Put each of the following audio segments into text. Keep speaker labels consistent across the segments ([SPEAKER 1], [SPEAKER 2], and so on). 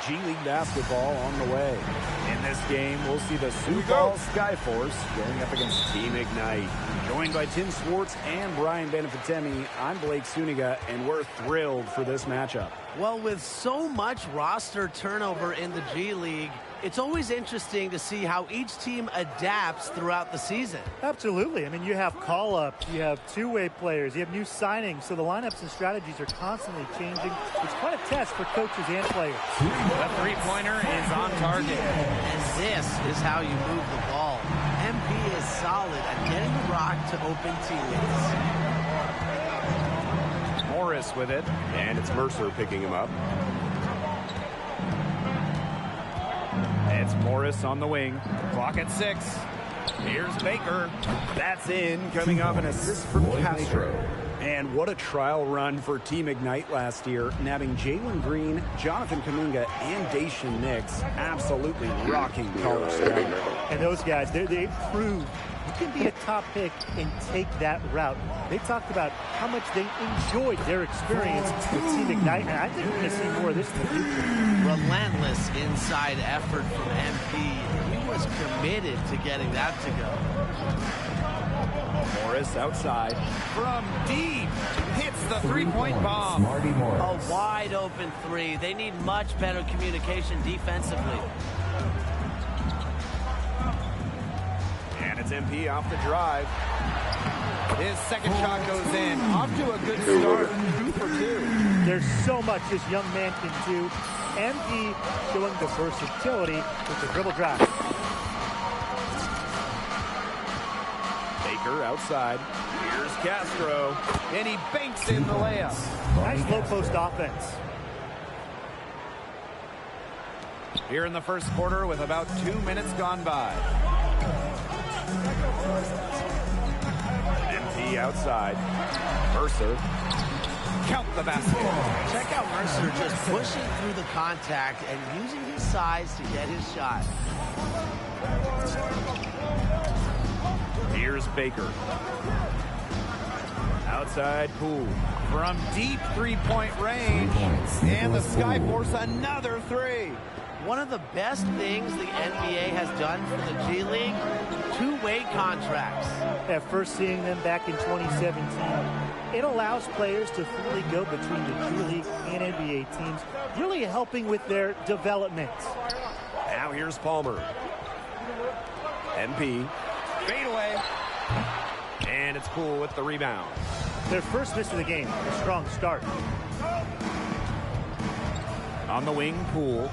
[SPEAKER 1] G League basketball on the way. In this game, we'll see the Sioux Falls Skyforce going up against Team Ignite. Joined by Tim Swartz and Brian Benefitemi, I'm Blake Suniga, and we're thrilled for this matchup.
[SPEAKER 2] Well, with so much roster turnover in the G League, it's always interesting to see how each team adapts throughout the season.
[SPEAKER 3] Absolutely. I mean, you have call-ups, you have two-way players, you have new signings, so the lineups and strategies are constantly changing. It's quite a test for coaches and players.
[SPEAKER 4] The three-pointer is on target.
[SPEAKER 2] And this is how you move the ball. MP is solid at getting the rock to open teammates.
[SPEAKER 1] Morris with it, and it's Mercer picking him up. It's Morris on the wing.
[SPEAKER 4] Clock at 6. Here's Baker.
[SPEAKER 1] That's in, coming off an assist from Castro. And what a trial run for Team Ignite last year, nabbing Jalen Green, Jonathan Kamunga, and Dacian Nix, absolutely rocking college style.
[SPEAKER 3] And those guys, they proved you can be a top pick and take that route. They talked about how much they enjoyed their experience with Team Ignite, and I think we're going to see more of this in the future.
[SPEAKER 2] Relentless inside effort from MP. He was committed to getting that to go.
[SPEAKER 1] Morris outside.
[SPEAKER 4] From deep. Hits the three-point bomb.
[SPEAKER 2] A wide open three. They need much better communication defensively.
[SPEAKER 1] And it's MP off the drive.
[SPEAKER 4] His second shot goes in. Off to a good start. 2 for 2.
[SPEAKER 3] There's so much this young man can do. MP showing the versatility with the dribble drive.
[SPEAKER 1] Baker outside. Here's Castro.
[SPEAKER 4] And he banks in the layup.
[SPEAKER 3] Nice low post offense.
[SPEAKER 4] Here in the first quarter with about 2 minutes gone by.
[SPEAKER 1] MP outside. Mercer.
[SPEAKER 4] Count the basket.
[SPEAKER 2] Check out Mercer just pushing through the contact and using his size to get his shot.
[SPEAKER 1] Here's Baker. Outside Poole.
[SPEAKER 4] From deep three-point range. And the Skyforce another three.
[SPEAKER 2] One of the best things the NBA has done for the G League, two-way contracts.
[SPEAKER 3] At first seeing them back in 2017, it allows players to freely go between the G League and NBA teams, really helping with their development.
[SPEAKER 1] Now here's Palmer. MP.
[SPEAKER 4] Fade away.
[SPEAKER 1] And it's Poole with the rebound.
[SPEAKER 3] Their first miss of the game, a strong start.
[SPEAKER 1] On the wing, Poole.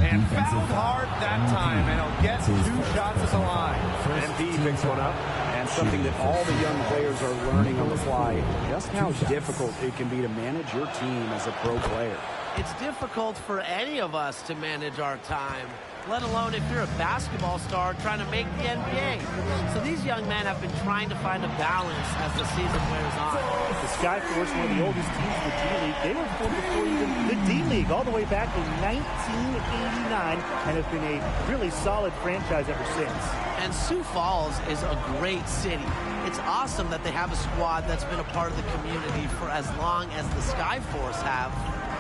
[SPEAKER 4] And fouled hard that time, and he'll get 2 shots at the line.
[SPEAKER 1] MP picks one up, and something that all the young players are learning on the fly, just how difficult it can be to manage your team as a pro player.
[SPEAKER 2] It's difficult for any of us to manage our time, let alone if you're a basketball star trying to make the NBA. So these young men have been trying to find a balance as the season wears on.
[SPEAKER 3] The Skyforce, one of the oldest teams in the G League, they were formed before even the D League, all the way back in 1989, and have been a really solid franchise ever since.
[SPEAKER 2] And Sioux Falls is a great city. It's awesome that they have a squad that's been a part of the community for as long as the Skyforce have.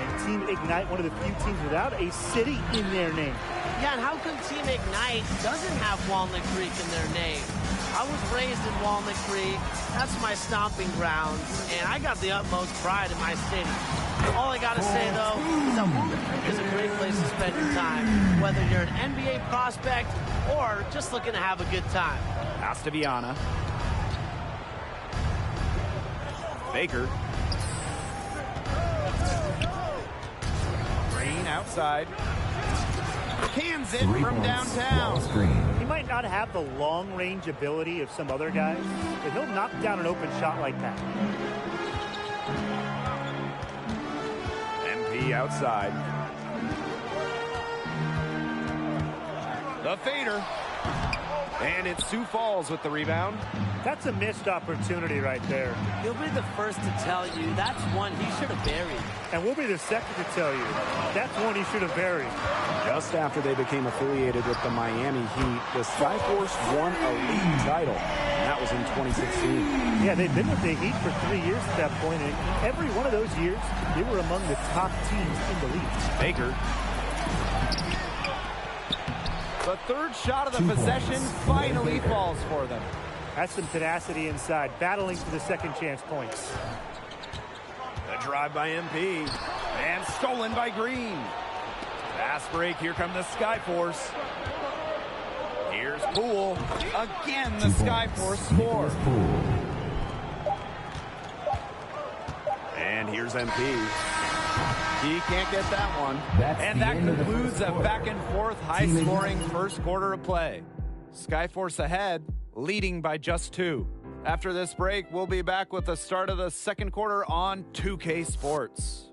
[SPEAKER 3] And Team Ignite, one of the few teams without a city in their name.
[SPEAKER 2] Yeah, and how come Team Ignite doesn't have Walnut Creek in their name? I was raised in Walnut Creek. That's my stomping ground, and I got the utmost pride in my city. All I got to say, though, is that Walnut Creek is a great place to spend your time, whether you're an NBA prospect or just looking to have a good time.
[SPEAKER 1] Astaviana. Baker. Green outside.
[SPEAKER 4] Cans it from downtown.
[SPEAKER 3] He might not have the long-range ability of some other guys, but he'll knock down an open shot like that.
[SPEAKER 1] MP outside.
[SPEAKER 4] The fader. And it's Sioux Falls with the rebound.
[SPEAKER 3] That's a missed opportunity right there.
[SPEAKER 2] He'll be the first to tell you that's one he should have buried.
[SPEAKER 3] And we'll be the second to tell you that's one he should have buried.
[SPEAKER 1] Just after they became affiliated with the Miami Heat, the Skyforce won a league title, and that was in 2016.
[SPEAKER 3] Yeah, they've been with the Heat for 3 years at that point, and every one of those years, they were among the top teams in the league.
[SPEAKER 4] Baker. The third shot of the possession finally falls for them.
[SPEAKER 3] That's some tenacity inside, battling for the second chance points.
[SPEAKER 4] The drive by MP, and stolen by Green. Fast break, here come the Skyforce. Here's Poole. Again, the Skyforce score.
[SPEAKER 1] And here's MP.
[SPEAKER 4] He can't get that one. And that concludes a back-and-forth, high-scoring first quarter of play. Skyforce ahead, leading by just 2. After this break, we'll be back with the start of the second quarter on 2K Sports.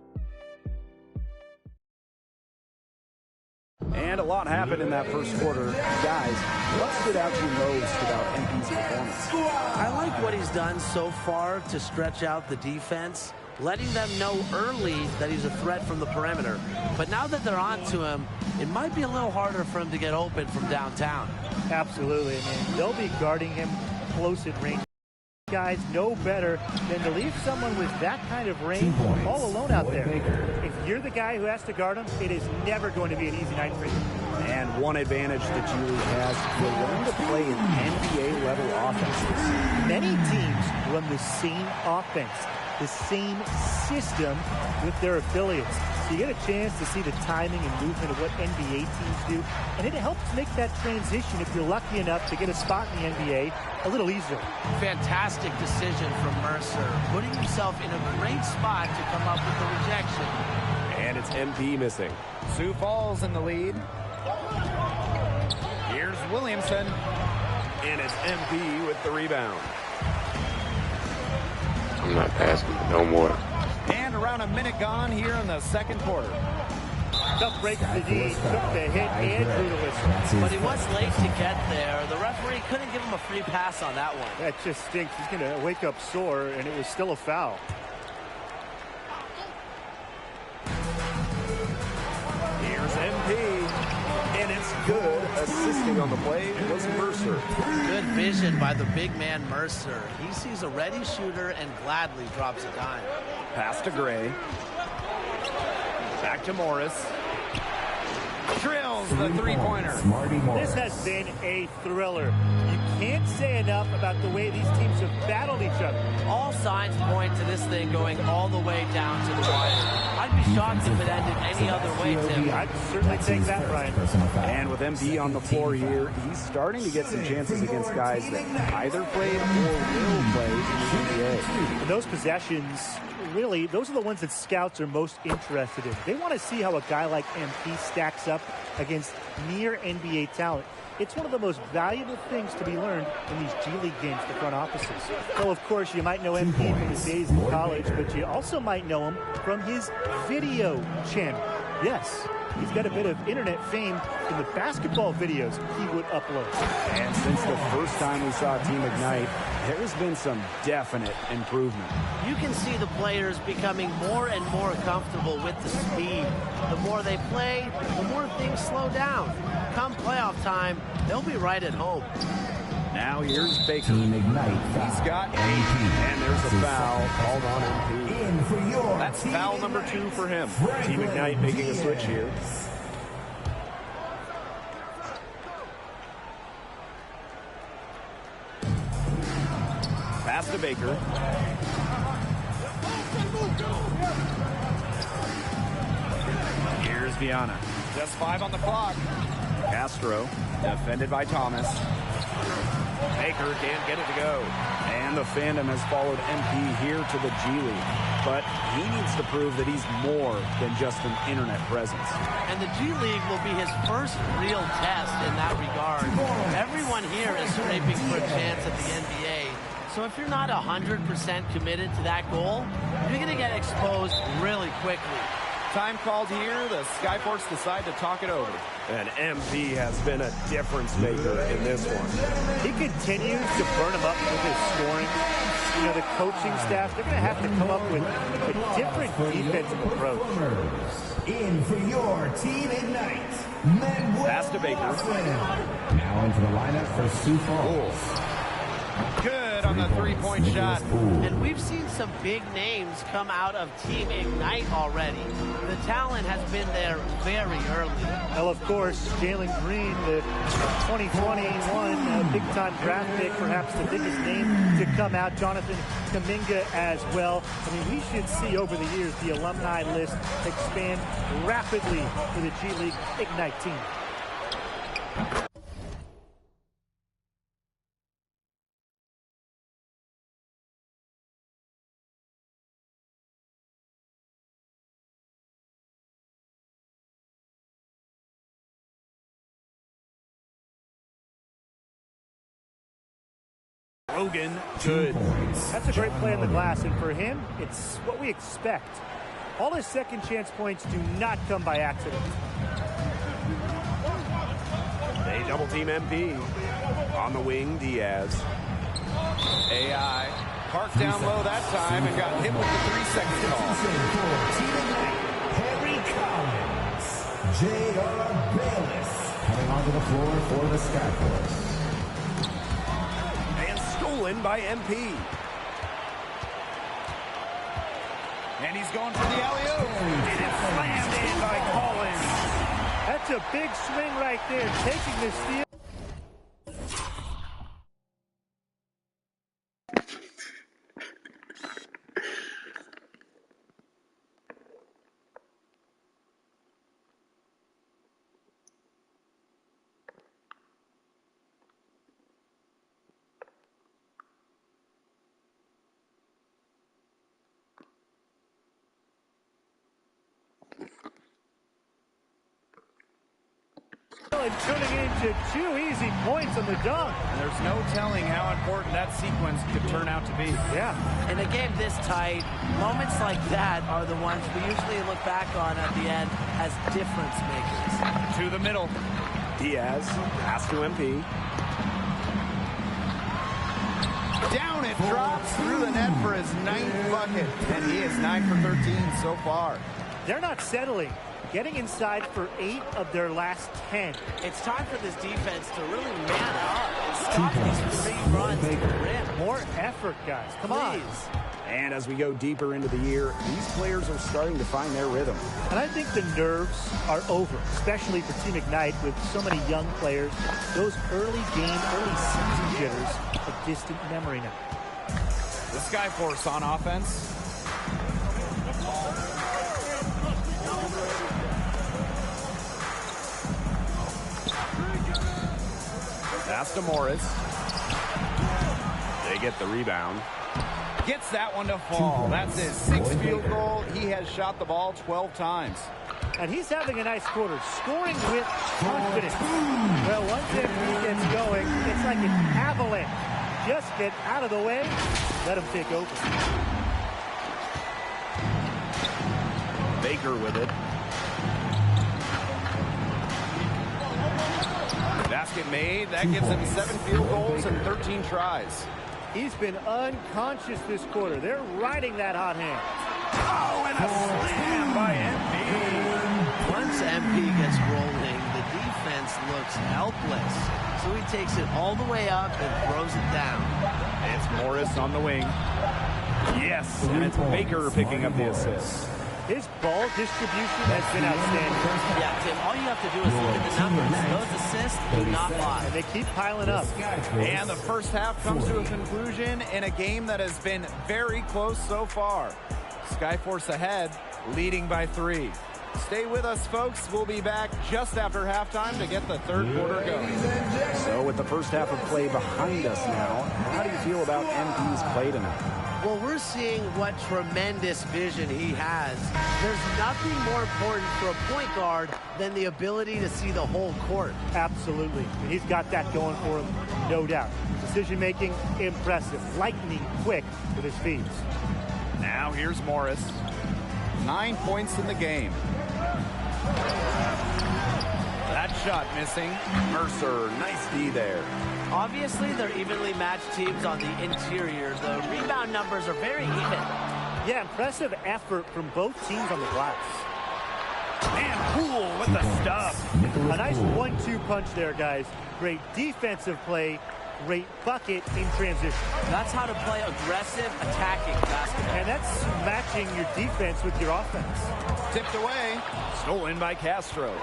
[SPEAKER 1] And a lot happened in that first quarter. Guys, what stood out to you most about MP's performance?
[SPEAKER 2] I like what he's done so far to stretch out the defense, letting them know early that he's a threat from the perimeter. But now that they're on to him, it might be a little harder for him to get open from downtown.
[SPEAKER 3] Absolutely. I mean, they'll be guarding him close at range. Guys know better than to leave someone with that kind of range all alone out there. If you're the guy who has to guard him, it is never going to be an easy night for you.
[SPEAKER 1] And one advantage that G League has, you'll learn to play in NBA-level offenses.
[SPEAKER 3] Many teams run the same offense, the same system with their affiliates. So you get a chance to see the timing and movement of what NBA teams do, and it helps make that transition, if you're lucky enough to get a spot in the NBA, a little easier.
[SPEAKER 2] Fantastic decision from Mercer, putting himself in a great spot to come up with the rejection.
[SPEAKER 1] And it's MP missing.
[SPEAKER 4] Sioux Falls in the lead. Here's Williamson.
[SPEAKER 1] And it's MP with the rebound.
[SPEAKER 5] I'm not passing no more.
[SPEAKER 4] And around a minute gone here in the second quarter.
[SPEAKER 3] Tough break for the D, took the hit and drew the whistle.
[SPEAKER 2] But he was late to get there. The referee couldn't give him a free pass on that one.
[SPEAKER 3] That just stinks. He's going to wake up sore, and it was still a foul.
[SPEAKER 1] Here's MP. And it's good. Assisting on the play was Mercer.
[SPEAKER 2] Good vision by the big man Mercer. He sees a ready shooter and gladly drops a dime.
[SPEAKER 1] Pass to Gray.
[SPEAKER 4] Back to Morris. Drills the three-pointer.
[SPEAKER 3] This has been a thriller. You can't say enough about the way these teams have battled each other.
[SPEAKER 2] All signs point to this thing going all the way down to the wire. I'd be shocked if it ended any other way, Tim.
[SPEAKER 3] I'd certainly take that, Brian.
[SPEAKER 1] And with MP on the floor here, he's starting to get some chances against guys that either played or will play in the NBA.
[SPEAKER 3] And those possessions, really, those are the ones that scouts are most interested in. They want to see how a guy like MP stacks up against near NBA talent. It's one of the most valuable things to be learned in these G League games for front offices. Well, of course, you might know MP from his days in college, but you also might know him from his video channel. Yes, he's got a bit of internet fame from the basketball videos he would upload.
[SPEAKER 1] And since the first time we saw Team Ignite, there's been some definite improvement.
[SPEAKER 2] You can see the players becoming more and more comfortable with the speed. The more they play, the more things slow down. Come playoff time, they'll be right at home.
[SPEAKER 1] Now here's Baker.
[SPEAKER 5] Team Ignite.
[SPEAKER 4] He's got 8.
[SPEAKER 1] And there's a foul called on MP.
[SPEAKER 4] That's foul number 2 for him.
[SPEAKER 1] Team Ignite making a switch here. Pass to Baker. Here's Viana.
[SPEAKER 4] Just 5 on the clock.
[SPEAKER 1] Castro, defended by Thomas. Baker can't get it to go. And the fandom has followed MP here to the G League. But he needs to prove that he's more than just an internet presence.
[SPEAKER 2] And the G League will be his first real test in that regard. Everyone here is scraping for a chance at the NBA. So if you're not 100% committed to that goal, you're going to get exposed really quickly.
[SPEAKER 4] Time called here. The Skyforce decide to talk it over.
[SPEAKER 1] And MP has been a difference maker in this one.
[SPEAKER 3] He continues to burn him up with his scoring. You know, the coaching staff, they're going to have to come up with a different defensive approach.
[SPEAKER 6] In for your Team Ignite,
[SPEAKER 1] Pass to Baker.
[SPEAKER 6] Now into the lineup for Sioux Falls.
[SPEAKER 4] Good on the three-point shot.
[SPEAKER 2] And we've seen some big names come out of Team Ignite already. The talent has been there very early.
[SPEAKER 3] Well, of course, Jalen Green, the 2021 big-time draft pick, perhaps the biggest name to come out. Jonathan Kuminga as well. I mean, we should see over the years the alumni list expand rapidly for the G League Ignite team.
[SPEAKER 1] Rogan, good.
[SPEAKER 3] That's a great play in the glass, and for him, it's what we expect. All his second chance points do not come by accident.
[SPEAKER 1] They double team MP. On the wing, Diaz.
[SPEAKER 4] AI parked down low that time and got hit with the 3-second call.
[SPEAKER 6] Harry Collins, J.R. Bayless coming onto the floor for the Skyforce.
[SPEAKER 1] Stolen by MP.
[SPEAKER 4] And he's going for the alley-oop.
[SPEAKER 1] It is slammed in by Collins.
[SPEAKER 3] That's a big swing right there, taking the steal. And turning into 2 easy points on the dunk.
[SPEAKER 4] And there's no telling how important that sequence could turn out to be.
[SPEAKER 3] Yeah.
[SPEAKER 2] In a game this tight, moments like that are the ones we usually look back on at the end as difference makers.
[SPEAKER 4] To the middle.
[SPEAKER 1] Diaz, pass to MP.
[SPEAKER 4] Down it drops through the net for his 9th bucket. And he is 9 for 13 so far.
[SPEAKER 3] They're not settling. Getting inside for 8 of their last 10.
[SPEAKER 2] It's time for this defense to really man up and stop these free runs to the rim.
[SPEAKER 3] More effort, guys. Come on.
[SPEAKER 1] And as we go deeper into the year, these players are starting to find their rhythm.
[SPEAKER 3] And I think the nerves are over, especially for Team Ignite with so many young players. Those early season jitters, a distant memory now.
[SPEAKER 4] The Skyforce on offense.
[SPEAKER 1] Pass to Morris. They get the rebound.
[SPEAKER 4] Gets that one to fall. That's his 6th field goal. He has shot the ball 12 times.
[SPEAKER 3] And he's having a nice quarter, scoring with confidence. Well, once MP gets going, it's like an avalanche. Just get out of the way, let him take over.
[SPEAKER 1] Baker with it.
[SPEAKER 4] Basket made. That gives him 7 field goals and 13 tries.
[SPEAKER 3] He's been unconscious this quarter. They're riding that hot hand.
[SPEAKER 1] Oh, and a slam by MP.
[SPEAKER 2] Once MP gets rolling, the defense looks helpless. So he takes it all the way up and throws it down.
[SPEAKER 1] It's Morris on the wing. Yes, and it's Baker picking up the assist.
[SPEAKER 3] His ball distribution has been outstanding.
[SPEAKER 2] Yeah, Tim, all you have to do is look at the numbers. Those assists do not lie.
[SPEAKER 3] And they keep piling up.
[SPEAKER 4] And the first half comes to a conclusion in a game that has been very close so far. Skyforce ahead, leading by 3. Stay with us, folks. We'll be back just after halftime to get the third quarter going.
[SPEAKER 1] So with the first half of play behind us now, how do you feel about MP's play tonight?
[SPEAKER 2] Well, we're seeing what tremendous vision he has. There's nothing more important for a point guard than the ability to see the whole court.
[SPEAKER 3] Absolutely. And he's got that going for him, no doubt. Decision-making, impressive. Lightning quick with his feeds.
[SPEAKER 4] Now here's Morris. 9 points in the game. That shot missing.
[SPEAKER 1] Mercer, nice D there.
[SPEAKER 2] Obviously, they're evenly matched teams on the interior. The rebound numbers are very even.
[SPEAKER 3] Yeah, impressive effort from both teams on the glass.
[SPEAKER 1] And Poole with the stuff.
[SPEAKER 3] A nice 1-2 punch there, guys. Great defensive play. Great bucket in transition.
[SPEAKER 2] That's how to play aggressive, attacking basketball.
[SPEAKER 3] And that's matching your defense with your offense.
[SPEAKER 4] Tipped away.
[SPEAKER 1] Stolen by Castro.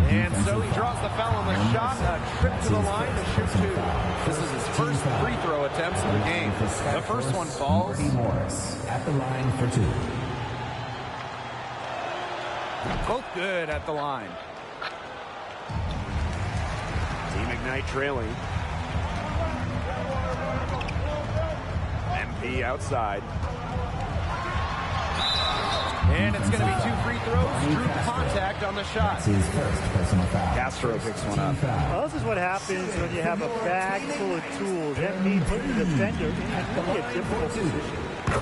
[SPEAKER 4] And so he draws the foul on the shot. A trip to the line to shoot 2. This is his first free throw attempts of the game. The first one falls.
[SPEAKER 6] Morris at the line for 2.
[SPEAKER 4] Both good at the line.
[SPEAKER 1] Team Ignite trailing. MP outside.
[SPEAKER 4] And it's going to be 2 free throws. Drew contact on the shot.
[SPEAKER 6] His first personal foul.
[SPEAKER 1] Castro picks one up.
[SPEAKER 3] Well, this is what happens when you have a bag full of tools. MP put the defender in a really difficult position.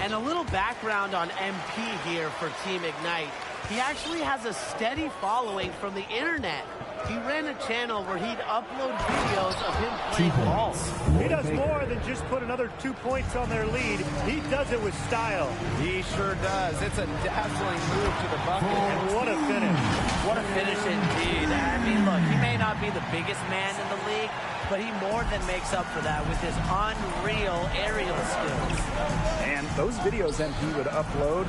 [SPEAKER 2] And a little background on MP here for Team Ignite. He actually has a steady following from the internet. He ran a channel where he'd upload videos of him playing ball.
[SPEAKER 3] He does more than just put another 2 points on their lead. He does it with style.
[SPEAKER 4] He sure does. It's a dazzling move to the bucket.
[SPEAKER 3] And what a finish.
[SPEAKER 2] What a finish indeed. I mean, look, he may not be the biggest man in the league, but he more than makes up for that with his unreal aerial skills.
[SPEAKER 1] And those videos MP would upload,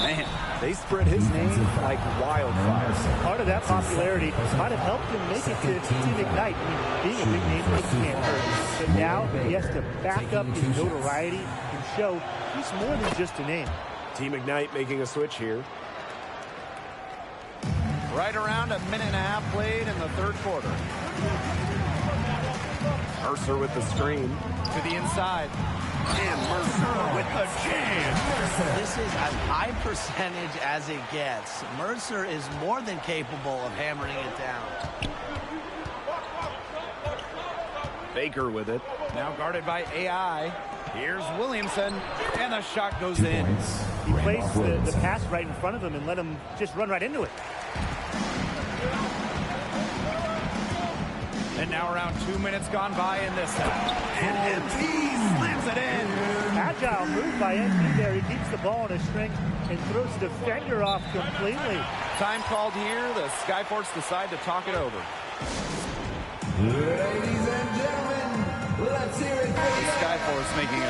[SPEAKER 1] man, they spread his name like wildfire.
[SPEAKER 3] Part of that popularity might have helped him make it to Team Ignite. I mean, being a big name, it can't hurt. But now he has to back up his notoriety and show he's more than just a name.
[SPEAKER 1] Team Ignite making a switch here.
[SPEAKER 4] Right around a minute and a half played in the third quarter.
[SPEAKER 1] Mercer with the screen.
[SPEAKER 4] To the inside.
[SPEAKER 1] And Mercer with the jam.
[SPEAKER 2] This is as high percentage as it gets. Mercer is more than capable of hammering it down.
[SPEAKER 1] Baker with it.
[SPEAKER 4] Now guarded by AI. Here's Williamson. And the shot goes in.
[SPEAKER 3] He placed the pass right in front of him and let him just run right into it.
[SPEAKER 4] And now around 2 minutes gone by in this half.
[SPEAKER 1] And MP slams it in.
[SPEAKER 3] Agile move by MP there. He keeps the ball on a string and throws the defender off completely.
[SPEAKER 4] Time called here. The Skyforce decide to talk it over.
[SPEAKER 6] Ladies and gentlemen, let's hear it for the
[SPEAKER 4] Skyforce making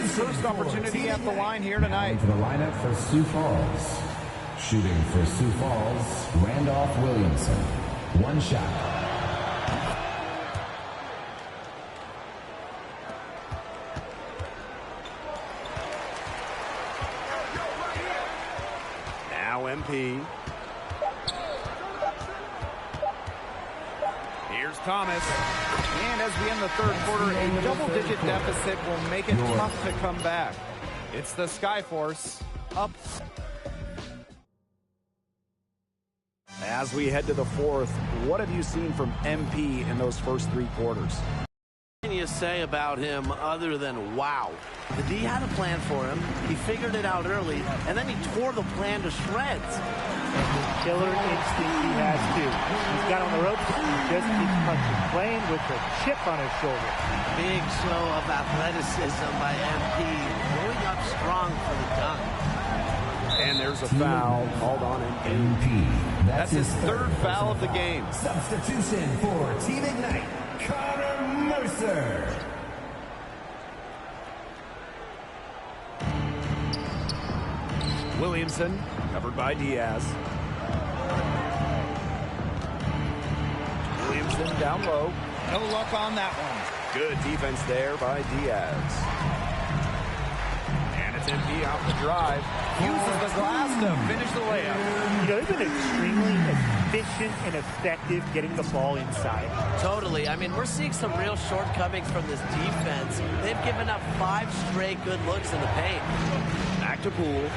[SPEAKER 4] his first opportunity at the line here tonight.
[SPEAKER 6] To the lineup for Sioux Falls. Shooting for Sioux Falls, Randolph Williamson. 1 shot.
[SPEAKER 1] Now MP.
[SPEAKER 4] Here's Thomas. And as we end the third quarter, a double-digit deficit will make it tough to come back. It's the Skyforce up.
[SPEAKER 1] As we head to the fourth, what have you seen from MP in those first 3 quarters?
[SPEAKER 2] What can you say about him other than wow? The D had a plan for him. He figured it out early, and then he tore the plan to shreds.
[SPEAKER 3] Killer instinct he has too. He's got on the ropes. He just keeps punching, playing with a chip on his shoulder.
[SPEAKER 2] Big show of athleticism by MP, going up strong for the dunk.
[SPEAKER 1] And there's a foul called on
[SPEAKER 6] MP.
[SPEAKER 4] That's his third foul of the game.
[SPEAKER 6] Substitution for Team Ignite, Connor Mercer.
[SPEAKER 1] Williamson, covered by Diaz. Williamson down low.
[SPEAKER 4] No luck on that one.
[SPEAKER 1] Good defense there by Diaz. And it's MP off the drive.
[SPEAKER 4] Uses the glass to finish the layup.
[SPEAKER 3] You know, they've been extremely efficient and effective getting the ball inside.
[SPEAKER 2] Totally. I mean, we're seeing some real shortcomings from this defense. They've given up 5 straight good looks in the paint.
[SPEAKER 1] Back to Poole.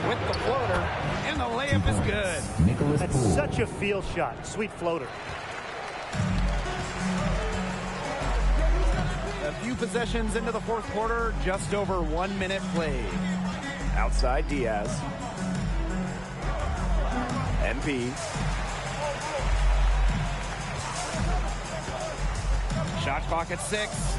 [SPEAKER 4] With the floater, and the layup is good.
[SPEAKER 6] Nicholas
[SPEAKER 3] That's
[SPEAKER 6] Poole.
[SPEAKER 3] such a field shot. Sweet floater.
[SPEAKER 4] A few possessions into the fourth quarter, just over 1 minute played.
[SPEAKER 1] Outside Diaz. MP.
[SPEAKER 4] Shot clock at 6.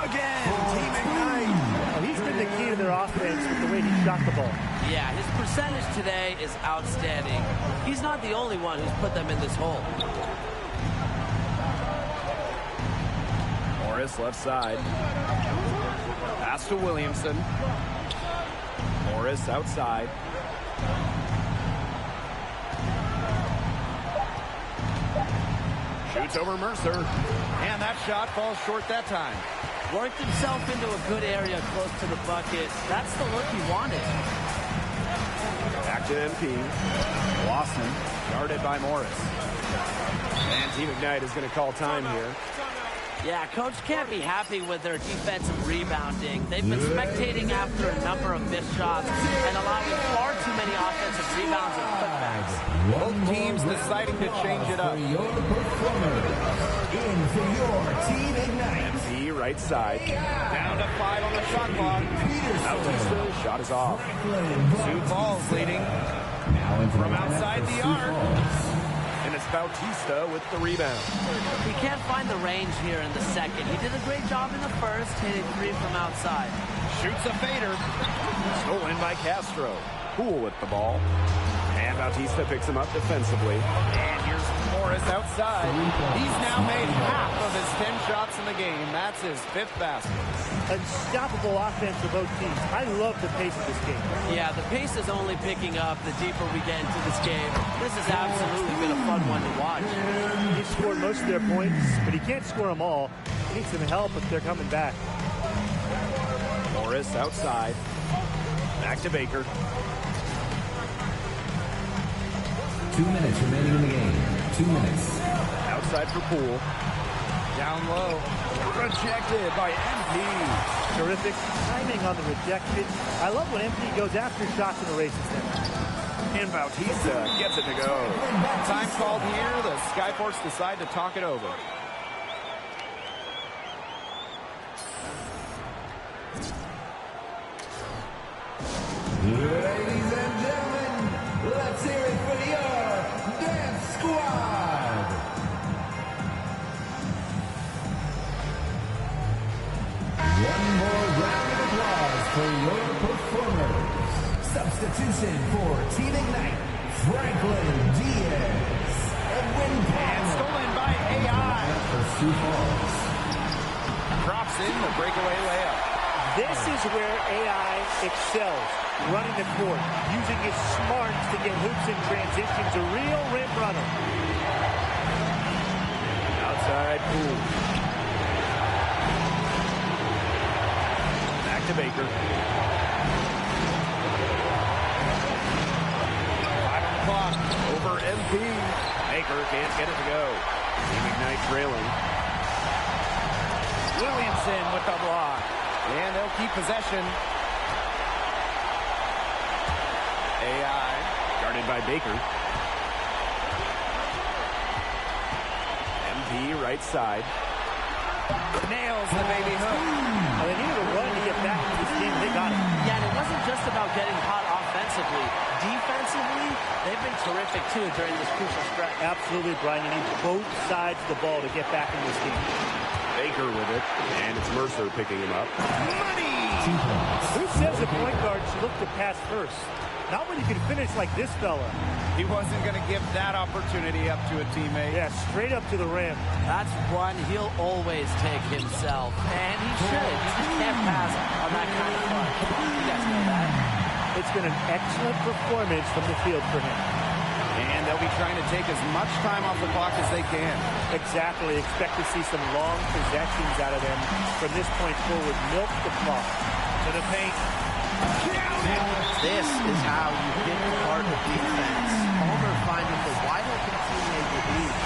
[SPEAKER 4] Again, Team Ignite.
[SPEAKER 3] Well, he's been the key to their offense with the way he shot the ball.
[SPEAKER 2] Yeah, his percentage today is outstanding. He's not the only one who's put them in this hole.
[SPEAKER 1] Morris left side.
[SPEAKER 4] Pass to Williamson.
[SPEAKER 1] Morris outside. Shoots over Mercer.
[SPEAKER 4] And that shot falls short that time.
[SPEAKER 2] Worked himself into a good area close to the bucket. That's the look he wanted.
[SPEAKER 1] Back to MP. Lawson guarded by Morris. And Team Ignite is going to call time here.
[SPEAKER 2] Yeah, coach can't be happy with their defensive rebounding. They've been spectating after a number of missed shots and allowing far too many offensive rebounds and putbacks.
[SPEAKER 4] Both teams deciding to change it up.
[SPEAKER 6] For your performers, in for your Team Ignite.
[SPEAKER 1] MP right side.
[SPEAKER 4] Down to 5 on the shot clock.
[SPEAKER 1] Bautista, shot is off.
[SPEAKER 4] Sioux Falls leading
[SPEAKER 6] Now into
[SPEAKER 4] from
[SPEAKER 6] the lineup
[SPEAKER 4] outside
[SPEAKER 6] for
[SPEAKER 4] the
[SPEAKER 6] Sioux
[SPEAKER 4] arc.
[SPEAKER 6] Falls.
[SPEAKER 1] And it's Bautista with the rebound.
[SPEAKER 2] He can't find the range here in the second. He did a great job in the first, hitting 3 from outside.
[SPEAKER 4] Shoots a fader.
[SPEAKER 1] Stolen by Castro. Poole with the ball. And Bautista picks him up defensively.
[SPEAKER 4] And here's Morris outside. He's now made half of his 10 shots in the game. That's his 5th basket.
[SPEAKER 3] Unstoppable offense for both teams. I love the pace of this game.
[SPEAKER 2] Yeah, the pace is only picking up the deeper we get into this game. This has absolutely been a fun one to watch.
[SPEAKER 3] He scored most of their points, but he can't score them all. He needs some help if they're coming back.
[SPEAKER 1] Morris outside. Back to Baker.
[SPEAKER 6] 2 minutes remaining in the game. 2 minutes.
[SPEAKER 1] Outside for Poole.
[SPEAKER 4] Down low.
[SPEAKER 1] Rejected by MP.
[SPEAKER 3] Terrific timing on the rejection. I love when MP goes after shots and erases them.
[SPEAKER 1] And Bautista gets it to go.
[SPEAKER 4] Time called here. The Skyforce decide to talk it over.
[SPEAKER 6] Ladies and gentlemen, let's hear it for your Dance Squad. One more round of applause for your performers. Substitution for Team Ignite, Franklin Diaz. Edwin
[SPEAKER 4] And stolen by AI.
[SPEAKER 6] for Sioux Falls.
[SPEAKER 4] Drops in the breakaway layup.
[SPEAKER 3] This is where AI excels, running the court, using his smarts to get hoops in transitions, a real rim runner.
[SPEAKER 1] Outside Poole. Back to Baker.
[SPEAKER 4] 5 on the clock.
[SPEAKER 1] Over MP. Baker can't get it to go. Team Ignite trailing.
[SPEAKER 4] Williamson with the block. And they'll keep possession.
[SPEAKER 1] AI guarded by Baker. MP right side.
[SPEAKER 4] Nails the baby hook.
[SPEAKER 3] They needed a run to get back into this game. They got it.
[SPEAKER 2] Yeah, and it wasn't just about getting hot offensively. Defensively, they've been terrific too during this crucial stretch.
[SPEAKER 3] Absolutely, Brian. You need both sides of the ball to get back in this game.
[SPEAKER 1] Baker with it. And it's Mercer picking him up.
[SPEAKER 4] Money!
[SPEAKER 6] 2 points.
[SPEAKER 3] Who says a point guard should look to pass first? Not when you can finish like this fella.
[SPEAKER 4] He wasn't going to give that opportunity up to a teammate.
[SPEAKER 3] Yeah, straight up to the rim.
[SPEAKER 2] That's one he'll always take himself. And he should. You just can't pass on that kind of fun. You guys know that.
[SPEAKER 3] It's been an excellent performance from the field for him.
[SPEAKER 4] And they'll be trying to take as much time off the clock as they can.
[SPEAKER 3] Exactly. Expect to see some long possessions out of them from this point forward. Milk the clock. To the paint.
[SPEAKER 2] This is how you get the heart of defense. Homer finding the wide open teammate with ease.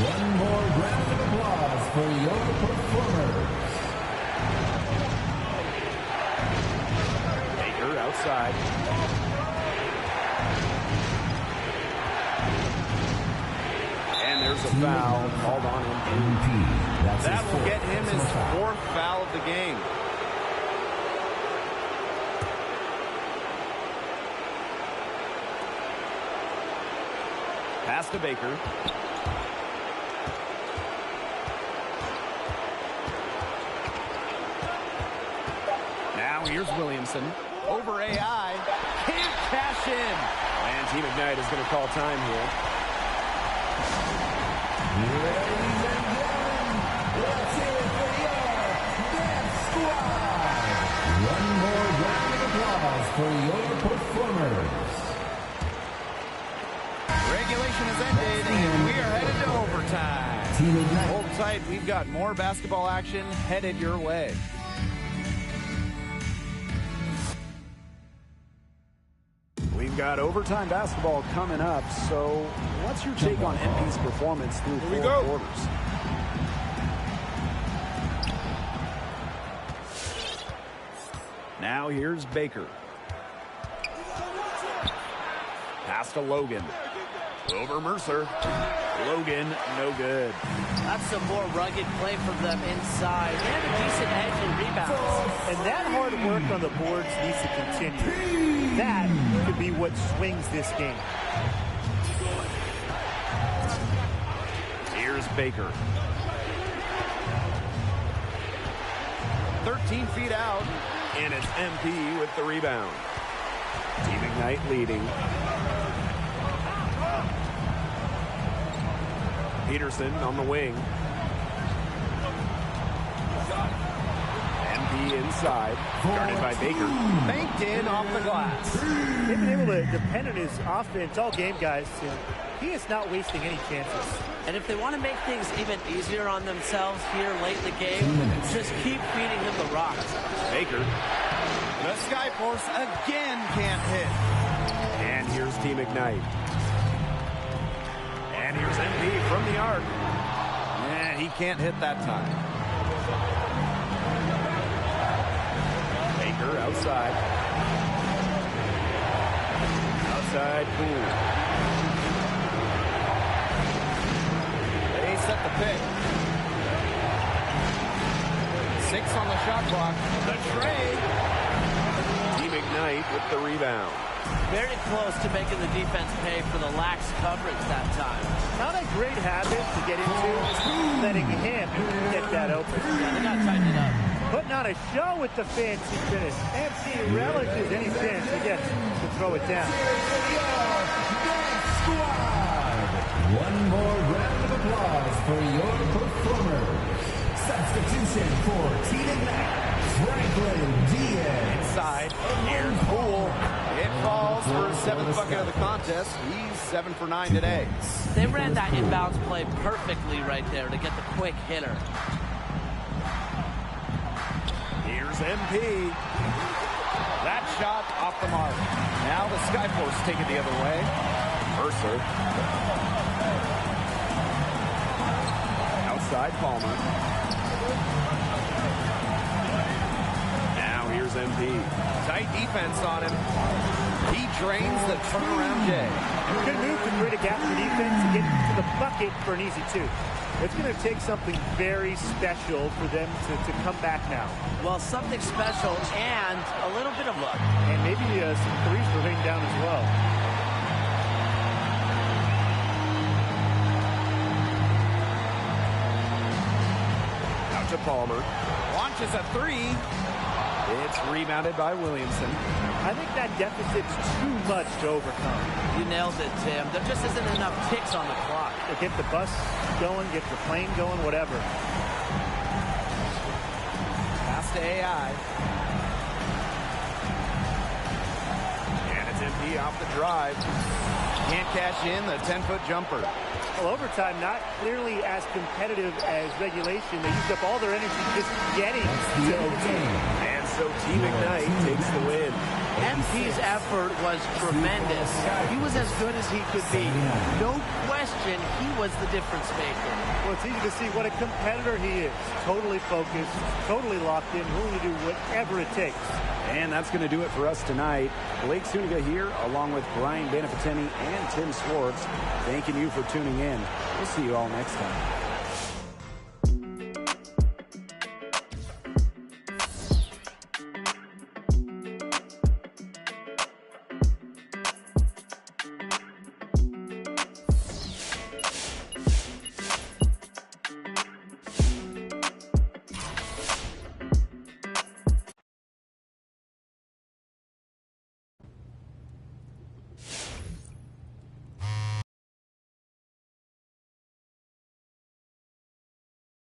[SPEAKER 6] One more round of applause for your performers.
[SPEAKER 1] Baker outside. And there's a foul called on MP.
[SPEAKER 4] That will get him his 4th foul of the game.
[SPEAKER 1] Pass to Baker. Now here's Williamson. Over AI. Can't cash in. And Team Ignite is going to call time here.
[SPEAKER 6] Ladies and gentlemen, let's hear it for your Dance Squad. One more round of applause for your performers.
[SPEAKER 4] Regulation has ended, and we are headed to overtime.
[SPEAKER 6] Team Ignite.
[SPEAKER 4] Hold tight. We've got more basketball action headed your way.
[SPEAKER 1] We've got overtime basketball coming up, so what's your take on MP's performance through 4 quarters? Now here's Baker. Pass to Logan. Over Mercer. Logan, no good.
[SPEAKER 2] That's some more rugged play from them inside. They had a decent edge in rebounds.
[SPEAKER 3] And that hard work on the boards needs to continue. That could be what swings this game.
[SPEAKER 1] Here's Baker.
[SPEAKER 4] 13 feet out.
[SPEAKER 1] And it's MP with the rebound. Team Ignite leading. Peterson on the wing. MP inside. Guarded by Baker.
[SPEAKER 4] Banked in off the glass.
[SPEAKER 3] They've been able to depend on his offense all game, guys. He is not wasting any chances.
[SPEAKER 2] And if they want to make things even easier on themselves here late in the game, just keep feeding him the rock.
[SPEAKER 1] Baker.
[SPEAKER 4] The Skyforce again can't hit.
[SPEAKER 1] And here's Team Ignite. And here's MP from the arc.
[SPEAKER 4] And he can't hit that time.
[SPEAKER 1] Baker outside. Outside, Poole.
[SPEAKER 4] They set the pick. 6 on the shot clock. The trade.
[SPEAKER 1] Team Ignite with the rebound.
[SPEAKER 2] Very close to making the defense pay for the lax coverage that time.
[SPEAKER 3] Not a great habit to get into, letting him get that open.
[SPEAKER 2] Yeah, they got to tighten it up.
[SPEAKER 3] Putting on a show with the fancy finish. MC relishes any chance he gets to throw it down.
[SPEAKER 6] One more round of applause for your performers. Substitution for Team Ignite, Franklin Diaz.
[SPEAKER 4] Inside. Here's Poole. It falls for his 7th bucket of the contest. He's 7 for 9 today.
[SPEAKER 2] They ran that inbounds play perfectly right there to get the quick hitter.
[SPEAKER 1] Here's MP.
[SPEAKER 4] That shot off the mark. Now the Skyforce take it the other way.
[SPEAKER 1] Mercer. Outside Palmer. Now here's MP.
[SPEAKER 4] Tight defense on him. He drains the turnaround J.
[SPEAKER 3] Good move to create a gap for defense and get to the bucket for an easy 2. It's going to take something very special for them to come back now.
[SPEAKER 2] Well, something special and a little bit of luck.
[SPEAKER 3] And maybe some threes for laying down as well.
[SPEAKER 1] Out to Palmer.
[SPEAKER 4] Launches a 3.
[SPEAKER 1] It's rebounded by Williamson.
[SPEAKER 3] I think that deficit's too much to overcome.
[SPEAKER 2] You nailed it, Tim. There just isn't enough ticks on the clock.
[SPEAKER 3] Get the bus going, get the plane going, whatever.
[SPEAKER 4] Pass to AI.
[SPEAKER 1] And it's MP off the drive.
[SPEAKER 4] Can't cash in the 10-foot jumper.
[SPEAKER 3] Well, overtime not clearly as competitive as regulation. They used up all their energy just getting to overtime.
[SPEAKER 1] And so Team Ignite takes the win.
[SPEAKER 2] MP's effort was tremendous. He was as good as he could be. No question, he was the difference maker.
[SPEAKER 3] Well, it's easy to see what a competitor he is. Totally focused, totally locked in, willing to do whatever it takes.
[SPEAKER 1] And that's going to do it for us tonight. Blake Suniga here, along with Brian Banafitemi and Tim Swartz, thanking you for tuning in. We'll see you all next time.